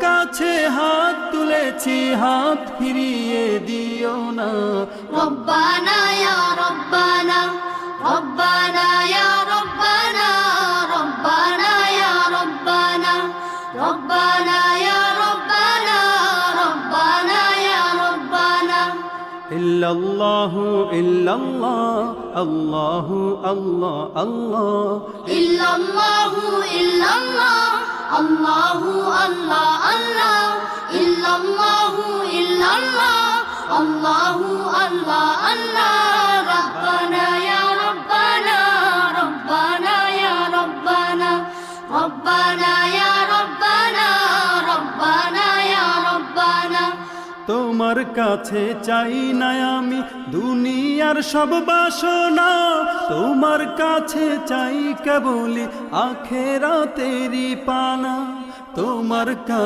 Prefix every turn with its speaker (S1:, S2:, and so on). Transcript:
S1: কাছে হাত তুলেছি, হাত ফিরিয়ে দিও না।
S2: রব্বানা ইয়া রব্বানা, রব্বানা ইয়া রব্বানা, রব্বানা ইয়া রব্বানা, রব্বানা ইয়া রব্বানা, রব্বানা ইয়া রব্বানা।
S1: ইল্লাল্লাহু ইল্লাল্লাহ, আল্লাহু আল্লাহ আল্লাহ।
S2: ইল্লাল্লাহু ইল্লাল্লাহ, আল্লাহু আল্লাহ আল্লাহ। ইল্লাল্লাহু ইল্লাল্লাহ, আল্লাহু আল্লাহ আল্লাহ। রব্বানা ইয়া রব্বানা, রব্বানা ইয়া রব্বানা, রব্বানা ইয়া রব্বানা, রব্বানা ইয়া রব্বানা।
S1: তোমার কাছে চাই না আমি দুনিয়ার সব বাসনা, তোমার কাছে চাই কেবলি আখেরাতেরই পানা। তোমার কাছে